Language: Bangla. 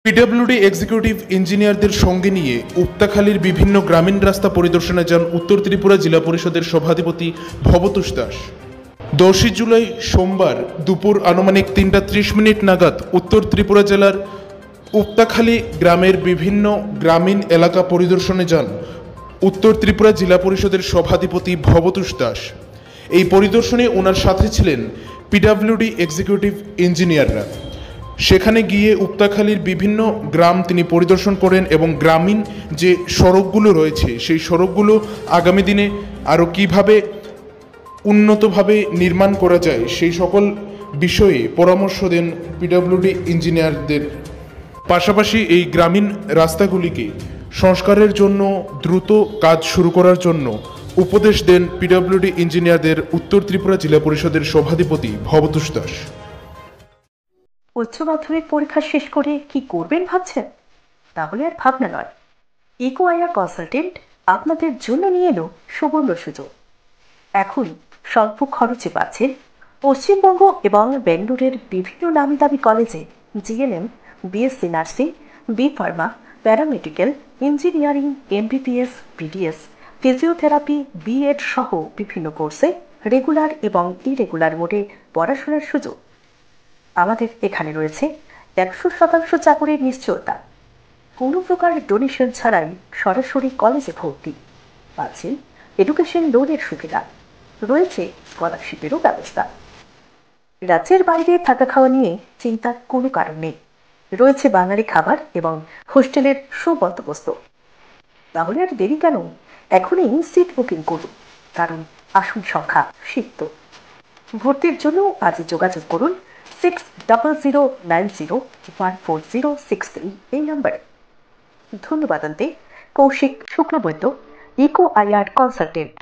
পিডব্লিউডি এক্সিকিউটিভ ইঞ্জিনিয়ারদের সঙ্গে নিয়ে উক্তাখালীর বিভিন্ন গ্রামীণ রাস্তা পরিদর্শনে যান উত্তর ত্রিপুরা জেলা পরিষদের সভাধিপতি ভবতোষ দাস। 10 জুলাই সোমবার দুপুর আনুমানিক 3:30 নাগাদ উত্তর ত্রিপুরা জেলার উক্তাখালী গ্রামের বিভিন্ন গ্রামীণ এলাকা পরিদর্শনে যান উত্তর ত্রিপুরা জেলা পরিষদের সভাধিপতি ভবতোষ দাস। এই পরিদর্শনে ওনার সাথে ছিলেন পিডব্লিউডি এক্সিকিউটিভ ইঞ্জিনিয়াররা। সেখানে গিয়ে উক্তাখালীর বিভিন্ন গ্রাম তিনি পরিদর্শন করেন এবং গ্রামীণ যে সড়কগুলো রয়েছে সেই সড়কগুলো আগামী দিনে আরও কীভাবে উন্নতভাবে নির্মাণ করা যায় সেই সকল বিষয়ে পরামর্শ দেন পিডব্লিউডি ইঞ্জিনিয়ারদের। পাশাপাশি এই গ্রামীণ রাস্তাগুলিকে সংস্কারের জন্য দ্রুত কাজ শুরু করার জন্য উপদেশ দেন পিডব্লিউডি ইঞ্জিনিয়ারদের উত্তর ত্রিপুরা জেলা পরিষদের সভাধিপতি ভবতোষ দাস। উচ্চ মাধ্যমিক পরীক্ষা শেষ করে কি করবেন ভাবছেন? তাহলে আর ভাবনা নয়, ইকো আইআর কনসালটেন্ট আপনাদের জন্য নিয়ে এলো সুবর্ণ সুযোগ। এখন স্বল্প খরচে পাচ্ছেন পশ্চিমবঙ্গ এবং বেঙ্গালুরুর বিভিন্ন নামি দামি কলেজে GNM, BSc nursing, B pharma, paramedical, engineering, MBBS, BDS, physiotherapy, BEd সহ বিভিন্ন কোর্সে রেগুলার এবং ইরেগুলার মোডে পড়াশোনার সুযোগ। আমাদের এখানে রয়েছে 100% চাকরির নিশ্চয়তা, কোনো প্রকার ডোনেশন ছাড়াই সরাসরি কলেজে ভর্তি, পাচ্ছেন এডুকেশন লোনের সুবিধা, রয়েছে স্কলারশিপেরও ব্যবস্থা। রাজ্যের বাইরে থাকা খাওয়া নিয়ে চিন্তার কোনো কারণ নেই, রয়েছে বাঙালি খাবার এবং হোস্টেলের সুবন্দোবস্ত। তাহলে আর দেরি কেন? এখনই সিট বুকিং করুন, কারণ আসন সংখ্যা সিক্ত। ভর্তির জন্য আজই যোগাযোগ করুন 60901406 এই নাম্বারে। ধন্যবাদ আনতে Kaushik Shuklabaidya, eco IR consultant.